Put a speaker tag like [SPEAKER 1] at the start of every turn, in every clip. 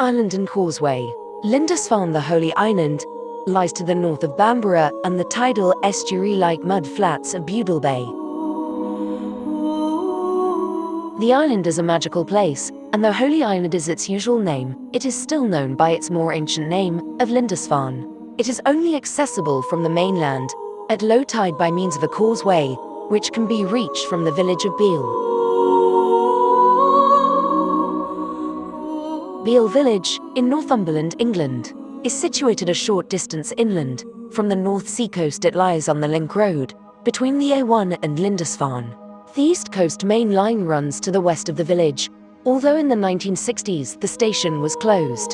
[SPEAKER 1] Island and Causeway. Lindisfarne, the Holy Island, lies to the north of Bamborough and the tidal estuary-like mud flats of Budle Bay. The island is a magical place, and though Holy Island is its usual name, it is still known by its more ancient name of Lindisfarne. It is only accessible from the mainland at low tide by means of a causeway, which can be reached from the village of Beal. Beal Village, in Northumberland, England, is situated a short distance inland. From the North Sea coast it lies on the Link Road, between the A1 and Lindisfarne. The East Coast Main Line runs to the west of the village, although in the 1960s the station was closed.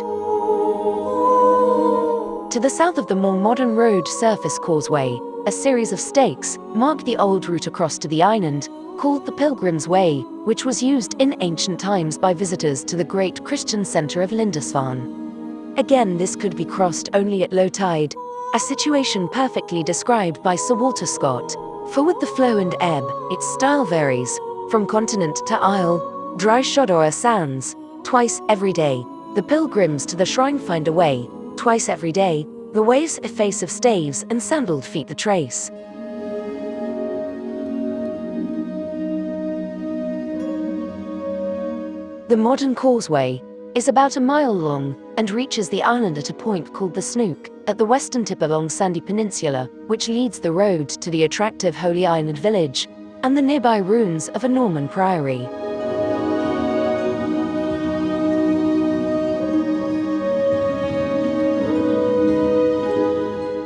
[SPEAKER 1] To the south of the more modern road surface causeway, a series of stakes mark the old route across to the island, called the Pilgrim's Way, which was used in ancient times by visitors to the great Christian centre of Lindisfarne. Again, this could be crossed only at low tide, a situation perfectly described by Sir Walter Scott. For with the flow and ebb, its style varies, from continent to isle, dry shod o'er sands, twice every day, the pilgrims to the shrine find a way, twice every day, the ways efface of staves and sandaled feet the trace. The modern causeway is about a mile long and reaches the island at a point called the Snook, at the western tip along Sandy Peninsula, which leads the road to the attractive Holy Island village and the nearby ruins of a Norman priory.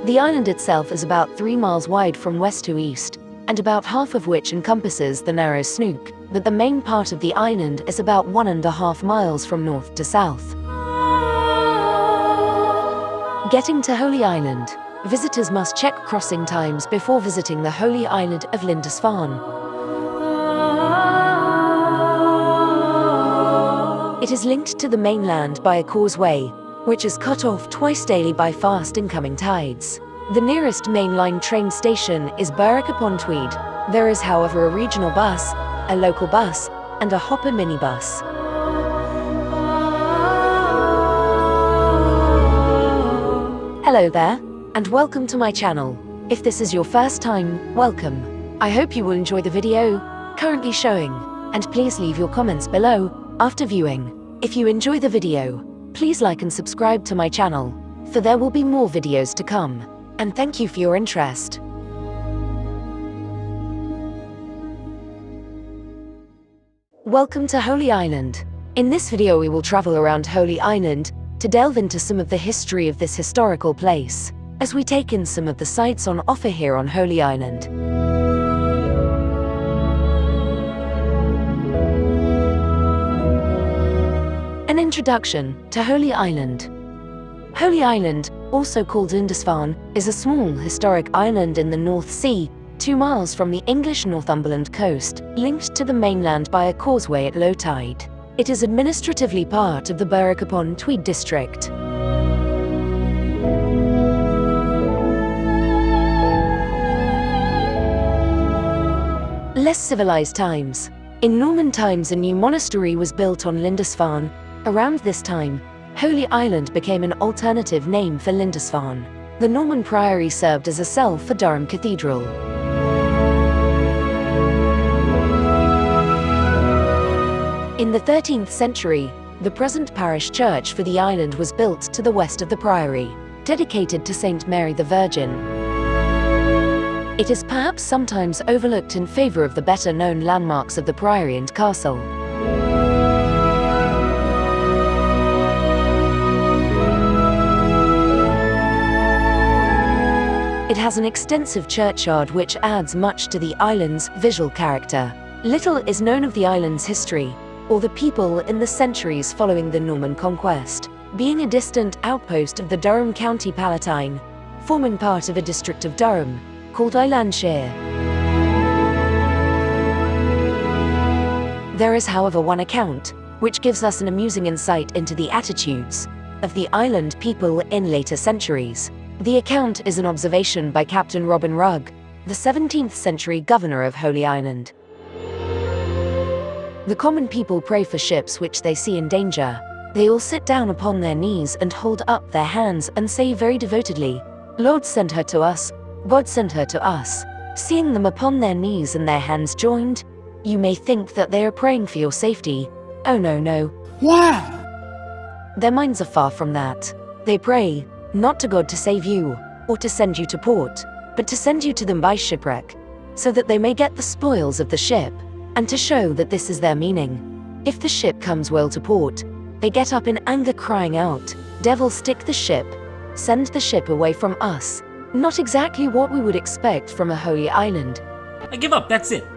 [SPEAKER 1] The island itself is about 3 miles wide from west to east, and about half of which encompasses the narrow Snook, but the main part of the island is about 1.5 miles from north to south. Getting to Holy Island, visitors must check crossing times before visiting the Holy Island of Lindisfarne. It is linked to the mainland by a causeway, which is cut off twice daily by fast incoming tides. The nearest mainline train station is Berwick-upon-Tweed. There is, however, a regional bus, a local bus, and a hopper minibus. Hello there, and welcome to my channel. If this is your first time, welcome. I hope you will enjoy the video currently showing, and please leave your comments below after viewing. If you enjoy the video, please like and subscribe to my channel, for there will be more videos to come. And thank you for your interest. Welcome to Holy Island. In this video we will travel around Holy Island to delve into some of the history of this historical place, as we take in some of the sights on offer here on Holy Island. An introduction to Holy Island. Holy Island, also called Lindisfarne, is a small historic island in the North Sea, 2 miles from the English Northumberland coast, linked to the mainland by a causeway at low tide. It is administratively part of the Berwick-upon-Tweed district. Less civilized times. In Norman times a new monastery was built on Lindisfarne. Around this time, Holy Island became an alternative name for Lindisfarne. The Norman priory served as a cell for Durham Cathedral. In the 13th century, the present parish church for the island was built to the west of the priory, dedicated to Saint Mary the Virgin. It is perhaps sometimes overlooked in favor of the better-known landmarks of the priory and castle. It has an extensive churchyard which adds much to the island's visual character. Little is known of the island's history, or the people in the centuries following the Norman conquest, being a distant outpost of the Durham County Palatine, forming part of a district of Durham, called Islandshire. There is, however, one account, which gives us an amusing insight into the attitudes of the island people in later centuries. The account is an observation by Captain Robin Rugg, the 17th century governor of Holy Island. The common people pray for ships which they see in danger, They all sit down upon their knees and hold up their hands and say very devotedly, "Lord, send her to us. God, send her to us." Seeing them upon their knees and their hands joined, you may think that they are praying for your safety. Oh no.
[SPEAKER 2] Wow!
[SPEAKER 1] Their minds are far from that. They pray, not to God to save you, or to send you to port, but to send you to them by shipwreck, so that they may get the spoils of the ship, and to show that this is their meaning. If the ship comes well to port, they get up in anger crying out, "Devil, stick the ship, send the ship away from us." Not exactly what we would expect from a holy island.
[SPEAKER 2] I give up, that's it.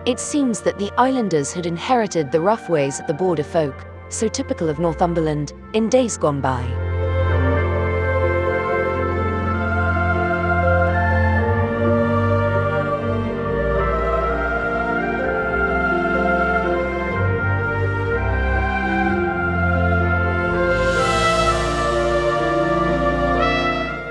[SPEAKER 1] It seems that the islanders had inherited the rough ways of the border folk, so typical of Northumberland, in days gone by.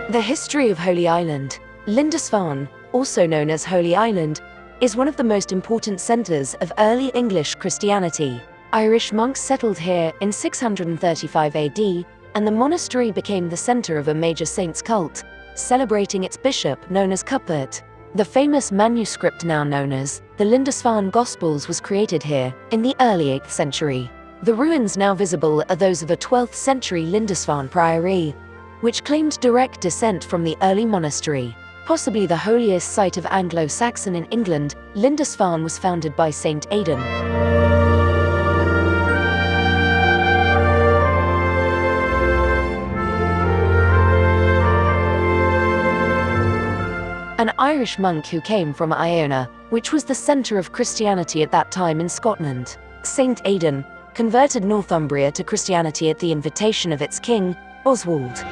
[SPEAKER 1] The history of Holy Island. Lindisfarne, also known as Holy Island, is one of the most important centers of early English Christianity. Irish monks settled here in 635 AD, and the monastery became the center of a major saint's cult, celebrating its bishop known as Cuthbert. The famous manuscript now known as the Lindisfarne Gospels was created here in the early 8th century. The ruins now visible are those of a 12th century Lindisfarne priory, which claimed direct descent from the early monastery. Possibly the holiest site of Anglo-Saxon in England, Lindisfarne was founded by Saint Aidan. An Irish monk who came from Iona, which was the center of Christianity at that time in Scotland. Saint Aidan converted Northumbria to Christianity at the invitation of its king, Oswald.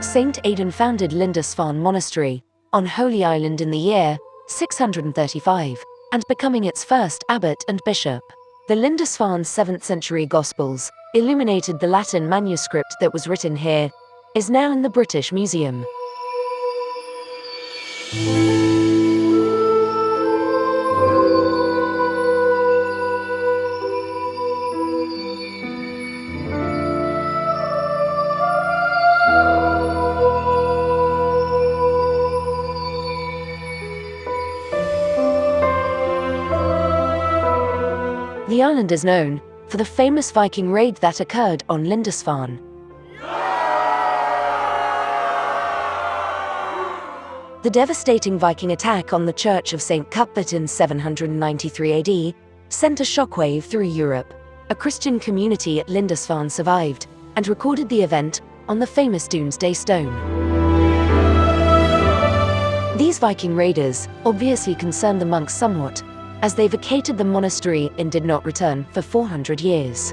[SPEAKER 1] Saint Aidan founded Lindisfarne Monastery on Holy Island in the year 635, and becoming its first abbot and bishop. The Lindisfarne 7th century Gospels, illuminated the Latin manuscript that was written here, is now in the British Museum. The island is known for the famous Viking raid that occurred on Lindisfarne. The devastating Viking attack on the Church of St. Cuthbert in 793 AD sent a shockwave through Europe. A Christian community at Lindisfarne survived and recorded the event on the famous Doomsday Stone. These Viking raiders obviously concerned the monks somewhat, as they vacated the monastery and did not return for 400 years.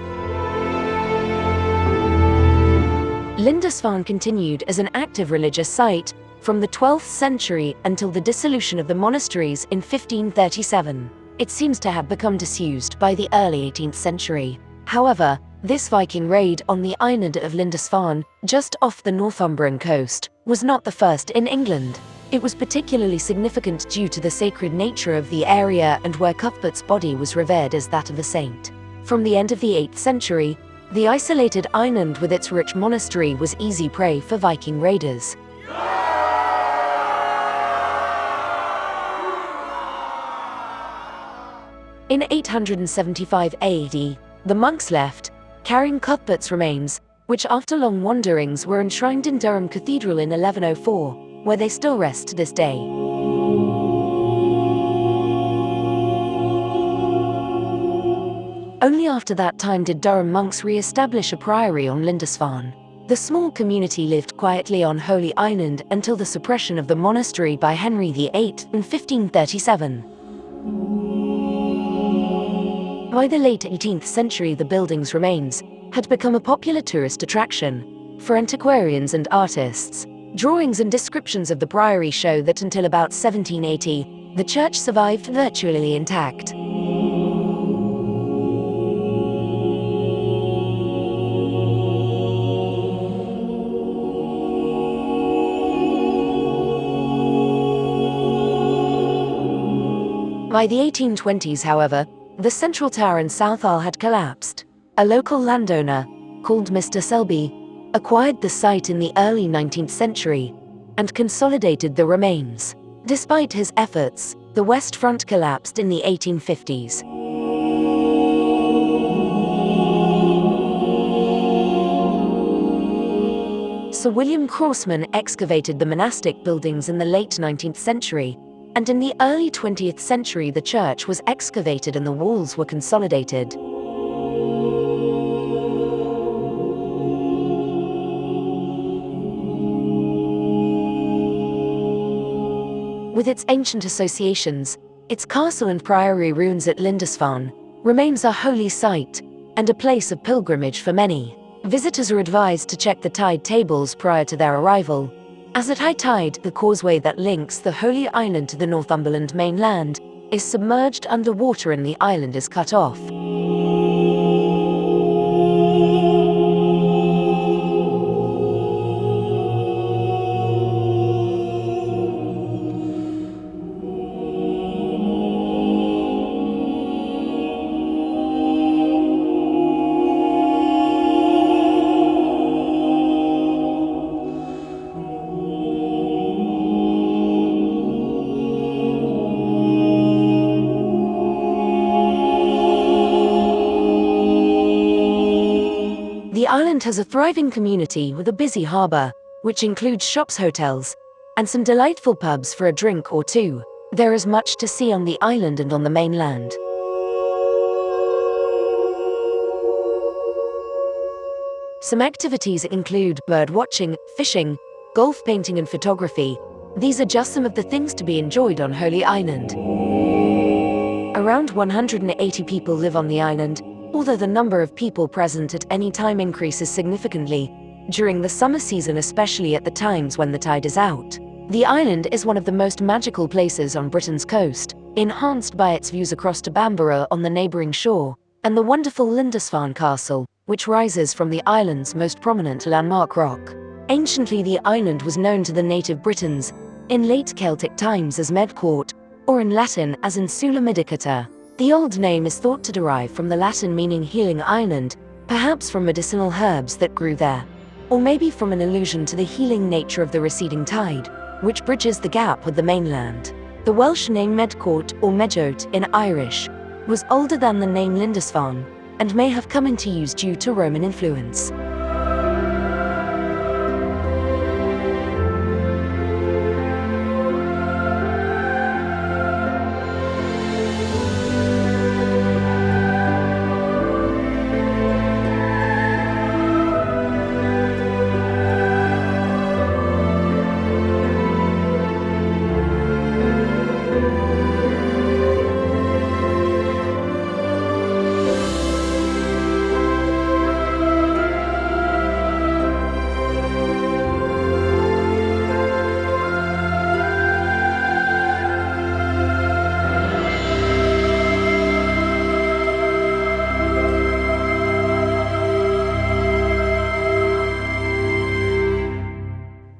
[SPEAKER 1] Lindisfarne continued as an active religious site from the 12th century until the dissolution of the monasteries in 1537. It seems to have become disused by the early 18th century. However, this Viking raid on the island of Lindisfarne, just off the Northumberland coast, was not the first in England. It was particularly significant due to the sacred nature of the area and where Cuthbert's body was revered as that of a saint. From the end of the 8th century, the isolated island with its rich monastery was easy prey for Viking raiders. In 875 AD, the monks left, carrying Cuthbert's remains, which after long wanderings were enshrined in Durham Cathedral in 1104, where they still rest to this day. Only after that time did Durham monks re-establish a priory on Lindisfarne. The small community lived quietly on Holy Island until the suppression of the monastery by Henry VIII in 1537. By the late 18th century, the building's remains had become a popular tourist attraction for antiquarians and artists. Drawings and descriptions of the priory show that until about 1780, the church survived virtually intact. By the 1820s, however, the central tower in Southall had collapsed. A local landowner, called Mr. Selby, acquired the site in the early 19th century and consolidated the remains. Despite his efforts, the west front collapsed in the 1850s. Sir William Crossman excavated the monastic buildings in the late 19th century, and in the early 20th century the church was excavated and the walls were consolidated. With its ancient associations, its castle and priory ruins at Lindisfarne remains a holy site and a place of pilgrimage for many. Visitors are advised to check the tide tables prior to their arrival, as at high tide the causeway that links the Holy Island to the Northumberland mainland is submerged under water and the island is cut off. The island has a thriving community with a busy harbour, which includes shops, hotels, and some delightful pubs for a drink or two. There is much to see on the island and on the mainland. Some activities include bird watching, fishing, golf, painting and photography. These are just some of the things to be enjoyed on Holy Island. Around 180 people live on the island, although the number of people present at any time increases significantly during the summer season, especially at the times when the tide is out. The island is one of the most magical places on Britain's coast, enhanced by its views across to Bamborough on the neighbouring shore, and the wonderful Lindisfarne Castle, which rises from the island's most prominent landmark rock. Anciently, the island was known to the native Britons in late Celtic times as Medcourt, or in Latin as Insula Medicata. The old name is thought to derive from the Latin meaning healing island, perhaps from medicinal herbs that grew there, or maybe from an allusion to the healing nature of the receding tide, which bridges the gap with the mainland. The Welsh name Medcourt or Medjote in Irish was older than the name Lindisfarne, and may have come into use due to Roman influence.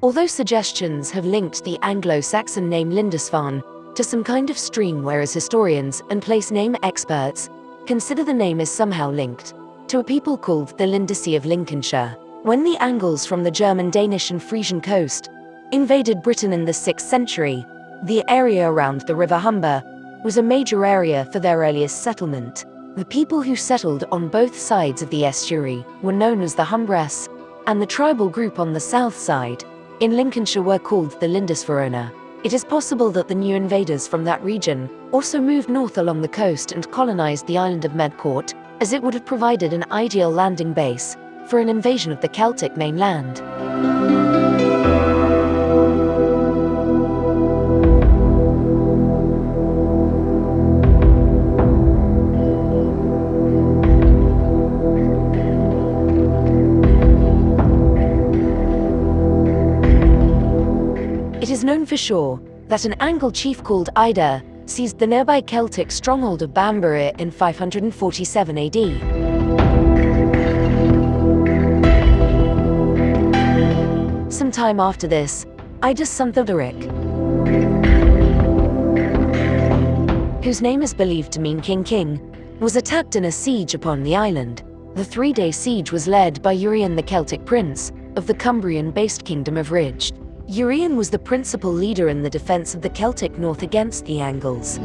[SPEAKER 1] Although suggestions have linked the Anglo-Saxon name Lindisfarne to some kind of stream, whereas historians and place name experts consider the name is somehow linked to a people called the Lindisi of Lincolnshire. When the Angles from the German, Danish and Frisian coast invaded Britain in the 6th century, the area around the River Humber was a major area for their earliest settlement. The people who settled on both sides of the estuary were known as the Humbress, and the tribal group on the south side in Lincolnshire were called the Lindisfarne. It is possible that the new invaders from that region also moved north along the coast and colonized the island of Medcourt, as it would have provided an ideal landing base for an invasion of the Celtic mainland. It is known for sure that an Angle chief called Ida seized the nearby Celtic stronghold of Bamborough in 547 AD. Some time after this, Ida's son Theodoric whose name is believed to mean King, was attacked in a siege upon the island. The 3-day siege was led by Urien the Celtic prince of the Cumbrian-based kingdom of Ridge. Urien was the principal leader in the defense of the Celtic North against the Angles.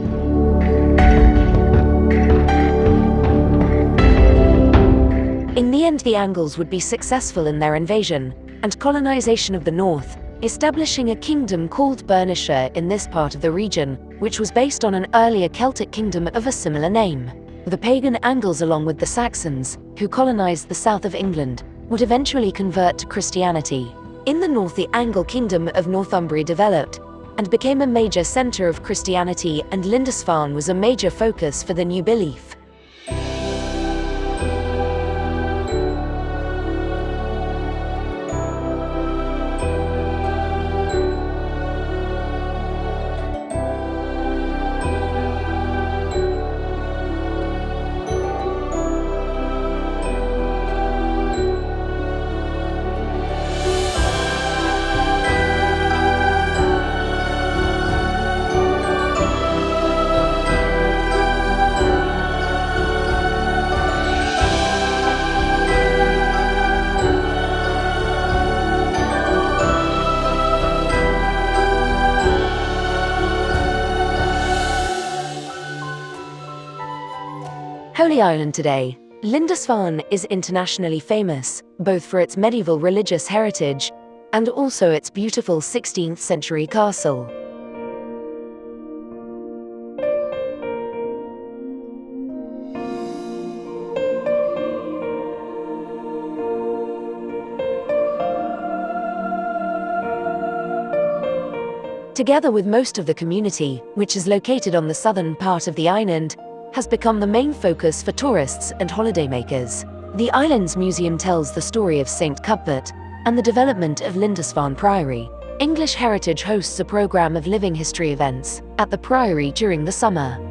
[SPEAKER 1] In the end, the Angles would be successful in their invasion and colonization of the north, establishing a kingdom called Bernicia in this part of the region, which was based on an earlier Celtic kingdom of a similar name. The pagan Angles, along with the Saxons, who colonized the south of England, would eventually convert to Christianity. In the north, the Angle kingdom of Northumbria developed and became a major center of Christianity, and Lindisfarne was a major focus for the new belief. Holy Island today. Lindisfarne is internationally famous, both for its medieval religious heritage and also its beautiful 16th century castle. Together with most of the community, which is located on the southern part of the island, has become the main focus for tourists and holidaymakers. The island's museum tells the story of St. Cuthbert and the development of Lindisfarne Priory. English Heritage hosts a program of living history events at the Priory during the summer.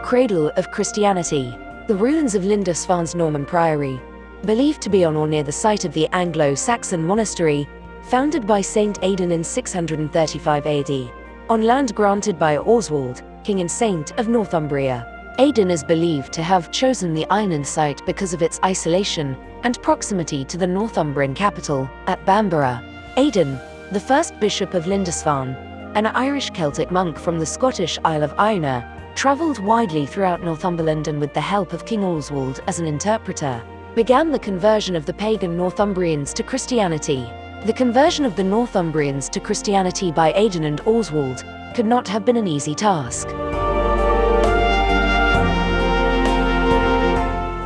[SPEAKER 1] Cradle of Christianity. The ruins of Lindisfarne's Norman Priory, believed to be on or near the site of the Anglo-Saxon monastery, founded by Saint Aidan in 635 AD, on land granted by Oswald, king and saint of Northumbria. Aidan is believed to have chosen the island site because of its isolation and proximity to the Northumbrian capital, at Bamborough. Aidan, the first bishop of Lindisfarne, an Irish Celtic monk from the Scottish Isle of Iona, travelled widely throughout Northumberland and with the help of King Oswald as an interpreter, began the conversion of the pagan Northumbrians to Christianity. The conversion of the Northumbrians to Christianity by Aidan and Oswald could not have been an easy task.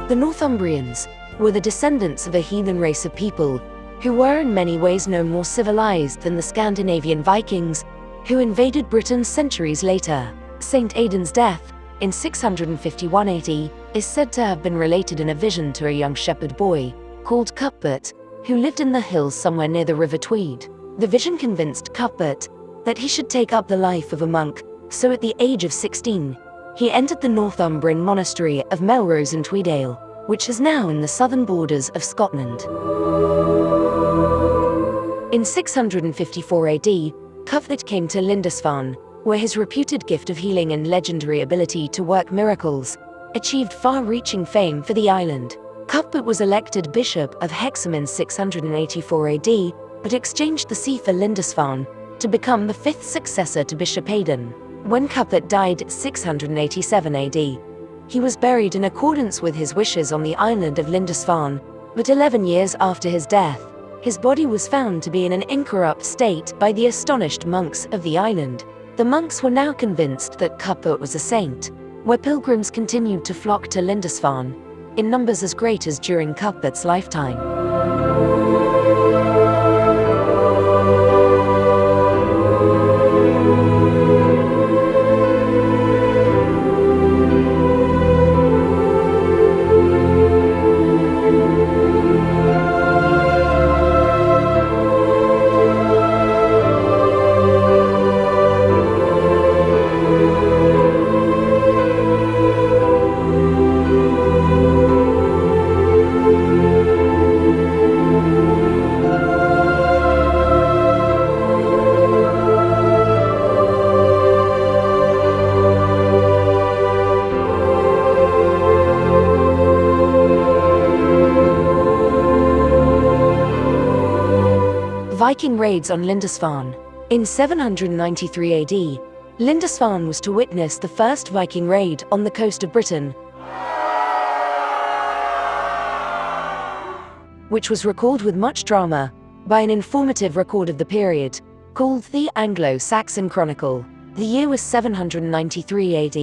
[SPEAKER 1] The Northumbrians were the descendants of a heathen race of people who were in many ways no more civilized than the Scandinavian Vikings, who invaded Britain centuries later. Saint Aidan's death, in 651 AD, is said to have been related in a vision to a young shepherd boy, called Cuthbert, who lived in the hills somewhere near the River Tweed. The vision convinced Cuthbert that he should take up the life of a monk, so at the age of 16, he entered the Northumbrian monastery of Melrose in Tweedale, which is now in the southern borders of Scotland. In 654 AD, Cuthbert came to Lindisfarne, where his reputed gift of healing and legendary ability to work miracles achieved far-reaching fame for the island. Cuthbert was elected Bishop of Hexham in 684 AD, but exchanged the see for Lindisfarne to become the fifth successor to Bishop Aidan. When Cuthbert died 687 AD, he was buried in accordance with his wishes on the island of Lindisfarne, but 11 years after his death, his body was found to be in an incorrupt state by the astonished monks of the island. The monks were now convinced that Cuthbert was a saint, where pilgrims continued to flock to Lindisfarne, in numbers as great as during Cuthbert's lifetime. Viking raids on Lindisfarne. In 793 AD, Lindisfarne was to witness the first Viking raid on the coast of Britain, which was recalled with much drama by an informative record of the period, called the Anglo-Saxon Chronicle. The year was 793 AD.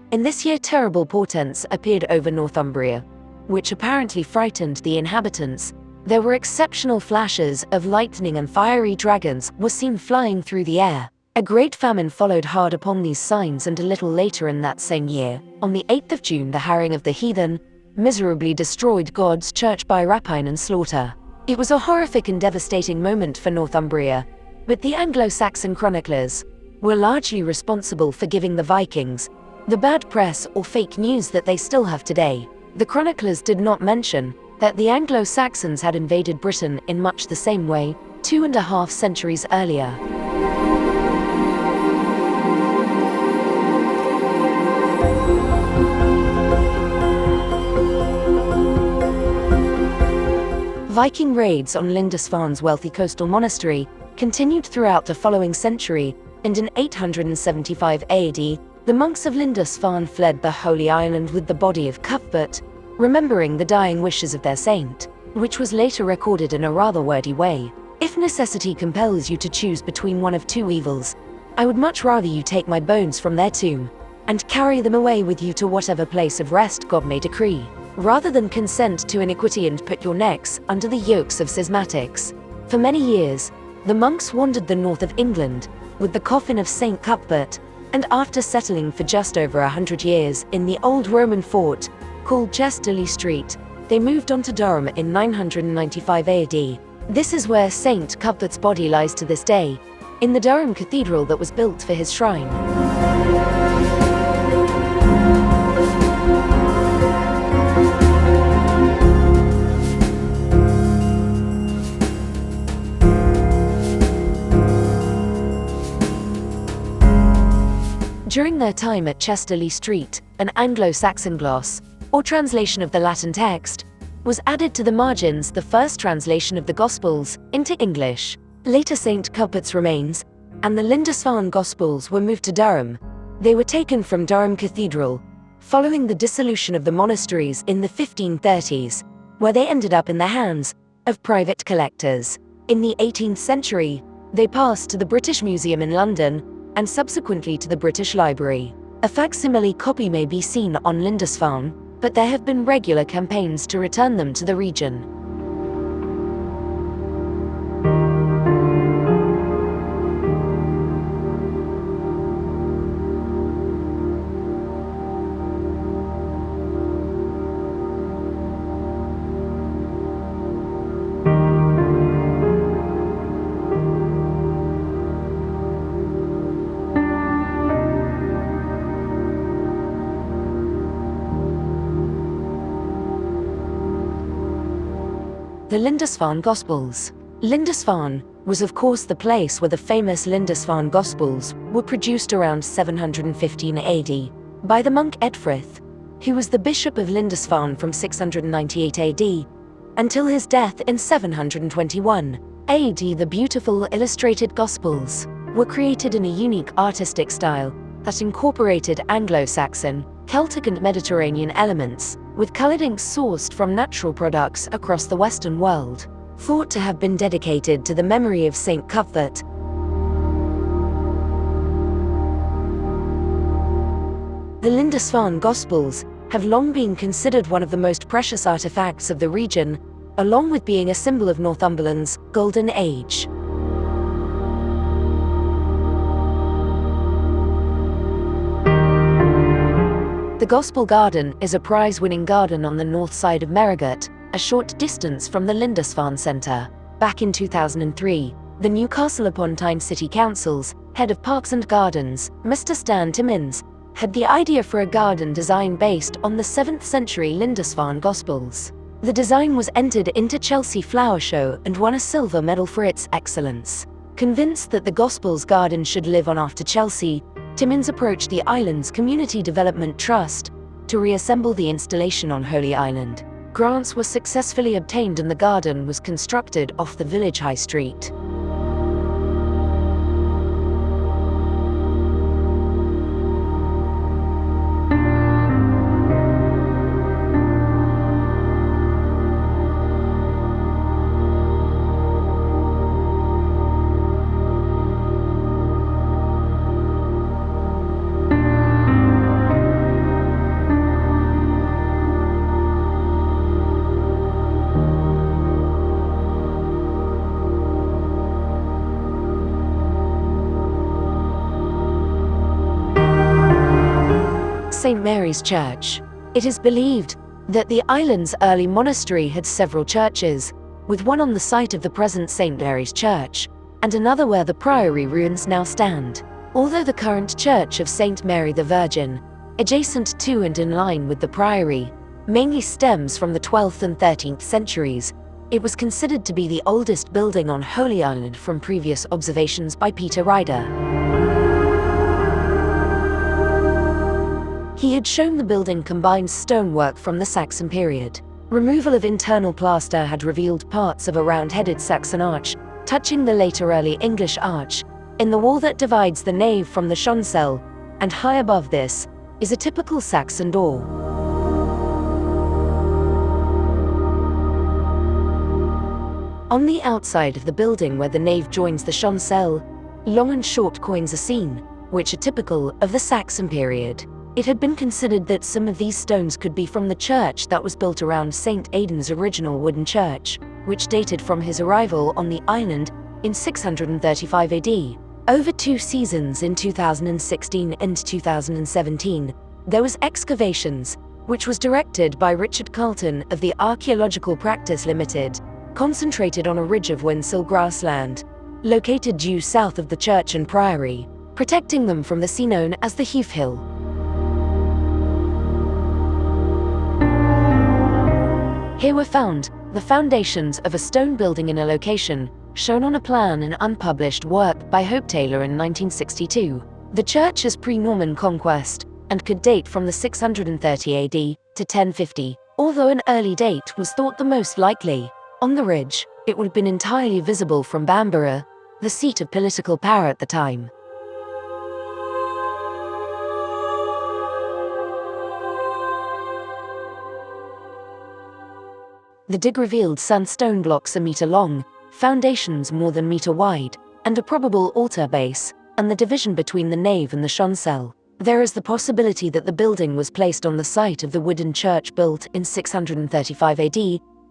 [SPEAKER 1] In this year terrible portents appeared over Northumbria, which apparently frightened the inhabitants. There were exceptional flashes of lightning and fiery dragons were seen flying through the air. A great famine followed hard upon these signs, and a little later in that same year, on the 8th of June, the harrying of the heathen miserably destroyed God's church by rapine and slaughter. It was a horrific and devastating moment for Northumbria, but the Anglo-Saxon chroniclers were largely responsible for giving the Vikings the bad press or fake news that they still have today. The chroniclers did not mention that the Anglo-Saxons had invaded Britain in much the same way 2.5 centuries earlier. Viking raids on Lindisfarne's wealthy coastal monastery continued throughout the following century, and in 875 AD, the monks of Lindisfarne fled the Holy Island with the body of Cuthbert, remembering the dying wishes of their saint, which was later recorded in a rather wordy way. If necessity compels you to choose between one of two evils, I would much rather you take my bones from their tomb and carry them away with you to whatever place of rest God may decree, rather than consent to iniquity and put your necks under the yokes of schismatics. For many years, the monks wandered the north of England with the coffin of Saint Cuthbert, and after settling for just over 100 years in the old Roman fort called Chester Street, they moved on to Durham in 995 AD. This is where Saint Cuthbert's body lies to this day, in the Durham Cathedral that was built for his shrine. During their time at Chester Street, an Anglo-Saxon gloss, or translation of the Latin text, was added to the margins, the first translation of the Gospels into English. Later St. Cuthbert's remains and the Lindisfarne Gospels were moved to Durham. They were taken from Durham Cathedral, following the dissolution of the monasteries in the 1530s, where they ended up in the hands of private collectors. In the 18th century, they passed to the British Museum in London, and subsequently to the British Library. A facsimile copy may be seen on Lindisfarne, but there have been regular campaigns to return them to the region. The Lindisfarne Gospels. Lindisfarne was of course the place where the famous Lindisfarne Gospels were produced around 715 AD by the monk Edfrith, who was the bishop of Lindisfarne from 698 AD until his death in 721 AD. The beautiful illustrated Gospels were created in a unique artistic style that incorporated Anglo-Saxon, Celtic and Mediterranean elements, with colored inks sourced from natural products across the Western world, thought to have been dedicated to the memory of Saint Cuthbert. The Lindisfarne Gospels have long been considered one of the most precious artifacts of the region, along with being a symbol of Northumberland's golden age. The Gospel Garden is a prize-winning garden on the north side of Merrigot, a short distance from the Lindisfarne Centre. Back in 2003, the Newcastle upon Tyne City Council's head of Parks and Gardens, Mr. Stan Timmins, had the idea for a garden design based on the 7th century Lindisfarne Gospels. The design was entered into Chelsea Flower Show and won a silver medal for its excellence. Convinced that the Gospels garden should live on after Chelsea, Timmins approached the island's Community Development Trust to reassemble the installation on Holy Island. Grants were successfully obtained and the garden was constructed off the village high street. St. Mary's Church. It is believed that the island's early monastery had several churches, with one on the site of the present St. Mary's Church, and another where the priory ruins now stand. Although the current Church of St. Mary the Virgin, adjacent to and in line with the priory, mainly stems from the 12th and 13th centuries, it was considered to be the oldest building on Holy Island from previous observations by Peter Ryder. He had shown the building combines stonework from the Saxon period. Removal of internal plaster had revealed parts of a round-headed Saxon arch, touching the later early English arch, in the wall that divides the nave from the chancel, and high above this is a typical Saxon door. On the outside of the building where the nave joins the chancel, long and short coins are seen, which are typical of the Saxon period. It had been considered that some of these stones could be from the church that was built around St. Aidan's original wooden church, which dated from his arrival on the island in 635 AD. Over 2 seasons in 2016 and 2017, there was excavations, which was directed by Richard Carlton of the Archaeological Practice Limited, concentrated on a ridge of Wensill grassland, located due south of the church and priory, protecting them from the sea known as the Heugh Hill. Here were found the foundations of a stone building in a location shown on a plan in unpublished work by Hope Taylor in 1962. The church is pre-Norman conquest and could date from the 630 AD to 1050, although an early date was thought the most likely. On the ridge, it would have been entirely visible from Bamborough, the seat of political power at the time. The dig revealed sandstone blocks a meter long, foundations more than meter wide, and a probable altar base, and the division between the nave and the chancel. There is the possibility that the building was placed on the site of the wooden church built in 635 AD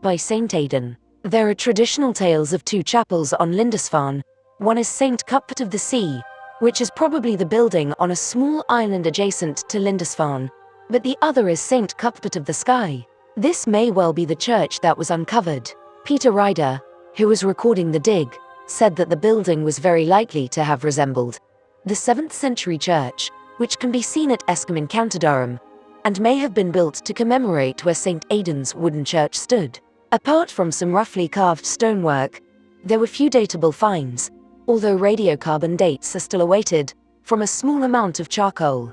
[SPEAKER 1] by St. Aidan. There are traditional tales of 2 chapels on Lindisfarne. One is St. Cuthbert of the Sea, which is probably the building on a small island adjacent to Lindisfarne, but the other is St. Cuthbert of the Sky. This may well be the church that was uncovered. Peter Ryder, who was recording the dig, said that the building was very likely to have resembled the 7th century church, which can be seen at Escombe in County Durham, and may have been built to commemorate where St. Aidan's wooden church stood. Apart from some roughly carved stonework, there were few datable finds, although radiocarbon dates are still awaited from a small amount of charcoal.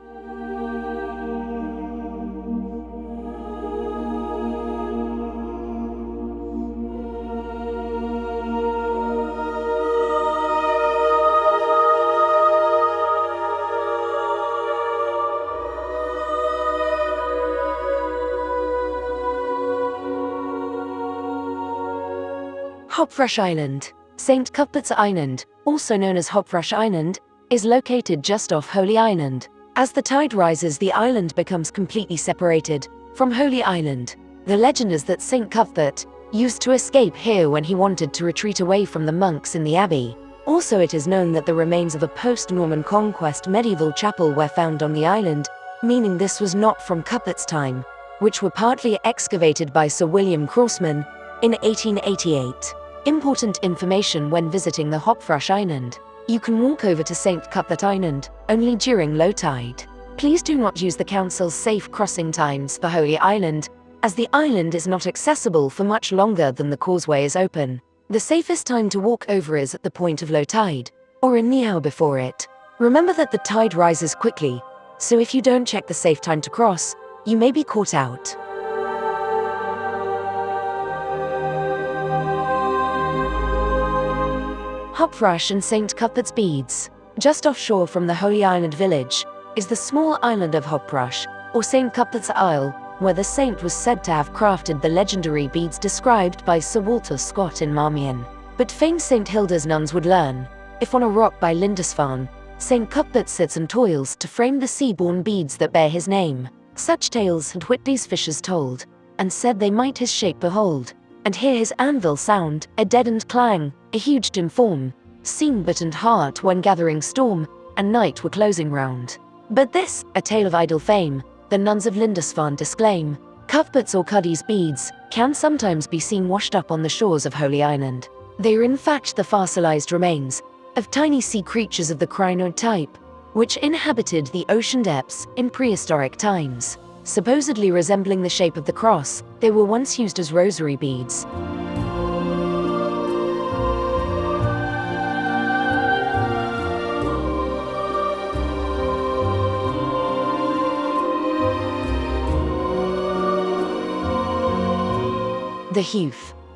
[SPEAKER 1] Hopfresh Island. St. Cuthbert's Island, also known as Hopfresh Island, is located just off Holy Island. As the tide rises, the island becomes completely separated from Holy Island. The legend is that St. Cuthbert used to escape here when he wanted to retreat away from the monks in the abbey. Also, it is known that the remains of a post-Norman conquest medieval chapel were found on the island, meaning this was not from Cuthbert's time, which were partly excavated by Sir William Crossman in 1888. Important information when visiting the Hopfresh Island. You can walk over to St. Cuthbert Island only during low tide. Please do not use the council's safe crossing times for Holy Island, as the island is not accessible for much longer than the causeway is open. The safest time to walk over is at the point of low tide, or in the hour before it. Remember that the tide rises quickly, so if you don't check the safe time to cross, you may be caught out. Hopfresh and St. Cuthbert's Beads. Just offshore from the Holy Island village is the small island of Hopfresh, or St. Cuthbert's Isle, where the saint was said to have crafted the legendary beads described by Sir Walter Scott in Marmion. But famed St. Hilda's nuns would learn, if on a rock by Lindisfarne, St. Cuthbert sits and toils to frame the sea-born beads that bear his name. Such tales had Whitley's fishers told, and said they might his shape behold, and hear his anvil sound, a deadened clang, a huge dim form, seen but and heart when gathering storm, and night were closing round. But this, a tale of idle fame, the nuns of Lindisfarne disclaim, Cuthbert's or Cuddy's beads can sometimes be seen washed up on the shores of Holy Island. They are in fact the fossilized remains of tiny sea creatures of the crinoid type, which inhabited the ocean depths in prehistoric times. Supposedly resembling the shape of the cross, they were once used as rosary beads. The Heugh.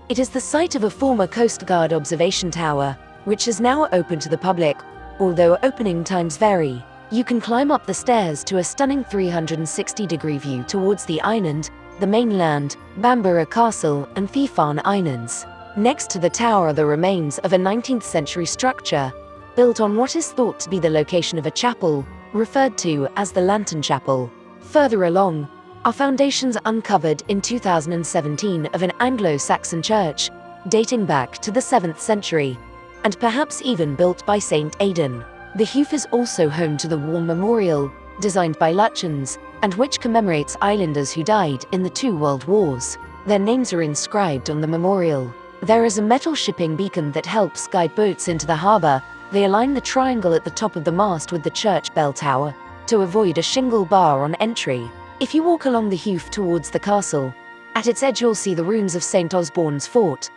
[SPEAKER 1] It is the site of a former Coast Guard observation tower, which is now open to the public, although opening times vary. You can climb up the stairs to a stunning 360-degree view towards the island, the mainland, Bamborough Castle, and Lindisfarne Islands. Next to the tower are the remains of a 19th-century structure, built on what is thought to be the location of a chapel, referred to as the Lantern Chapel. Further along are foundations uncovered in 2017 of an Anglo-Saxon church, dating back to the 7th century, and perhaps even built by Saint Aidan. The Heugh is also home to the War Memorial, designed by Lutyens, and which commemorates islanders who died in the 2 World Wars. Their names are inscribed on the memorial. There is a metal shipping beacon that helps guide boats into the harbour. They align the triangle at the top of the mast with the church bell tower to avoid a shingle bar on entry. If you walk along the Heugh towards the castle, at its edge you'll see the ruins of St. Osborne's Fort,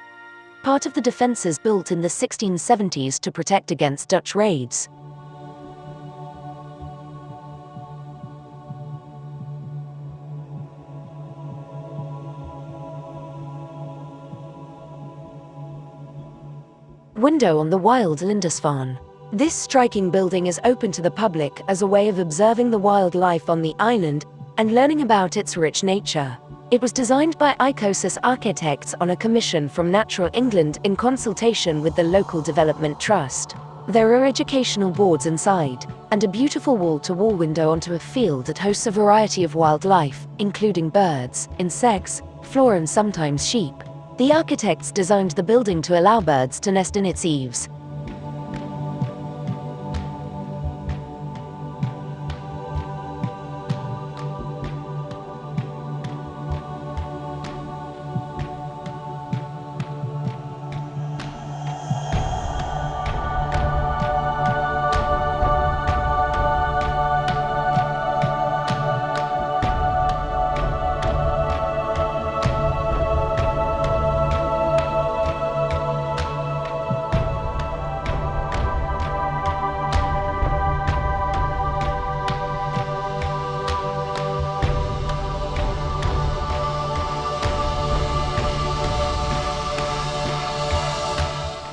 [SPEAKER 1] part of the defences built in the 1670s to protect against Dutch raids. Window on the wild Lindisfarne. This striking building is open to the public as a way of observing the wildlife on the island and learning about its rich nature. It was designed by Icosis architects on a commission from Natural England in consultation with the local development trust. There are educational boards inside, and a beautiful wall-to-wall window onto a field that hosts a variety of wildlife, including birds, insects, flora and sometimes sheep. The architects designed the building to allow birds to nest in its eaves.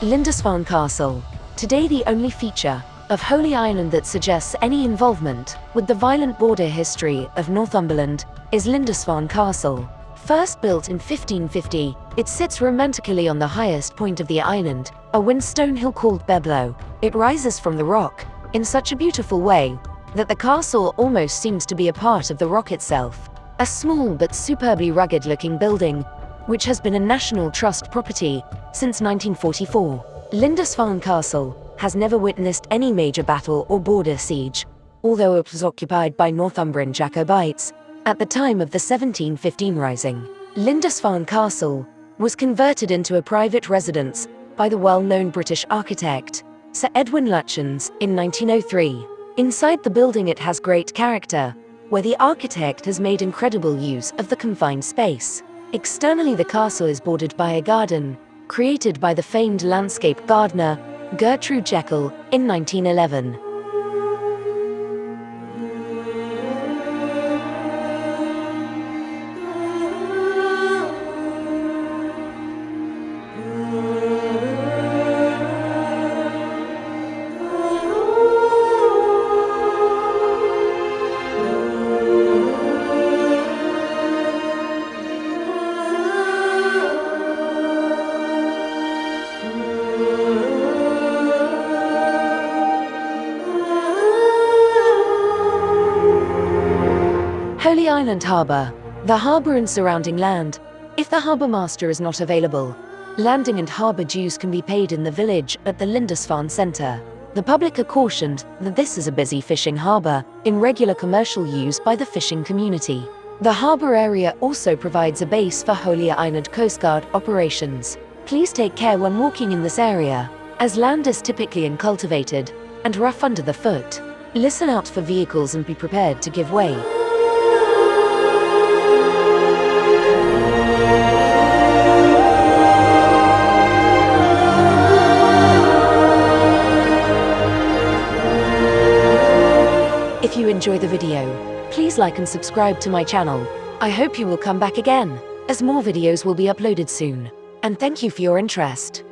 [SPEAKER 1] Lindisfarne Castle. Today the only feature of Holy Island that suggests any involvement with the violent border history of Northumberland is Lindisfarne Castle. First built in 1550, it sits romantically on the highest point of the island, a windstone hill called Beblow. It rises from the rock in such a beautiful way that the castle almost seems to be a part of the rock itself. A small but superbly rugged-looking building, which has been a National Trust property since 1944. Lindisfarne Castle has never witnessed any major battle or border siege, although it was occupied by Northumberland Jacobites at the time of the 1715 Rising. Lindisfarne Castle was converted into a private residence by the well-known British architect, Sir Edwin Lutyens, in 1903. Inside the building it has great character, where the architect has made incredible use of the confined space. Externally the castle is bordered by a garden, created by the famed landscape gardener, Gertrude Jekyll, in 1911. Holy Island Harbour. The harbour and surrounding land. If the harbour master is not available, landing and harbour dues can be paid in the village at the Lindisfarne Centre. The public are cautioned that this is a busy fishing harbor, in regular commercial use by the fishing community. The harbor area also provides a base for Holy Island Coast Guard operations. Please take care when walking in this area, as land is typically uncultivated and rough under the foot. Listen out for vehicles and be prepared to give way. If you enjoy the video, please like and subscribe to my channel. I hope you will come back again, as more videos will be uploaded soon. And thank you for your interest.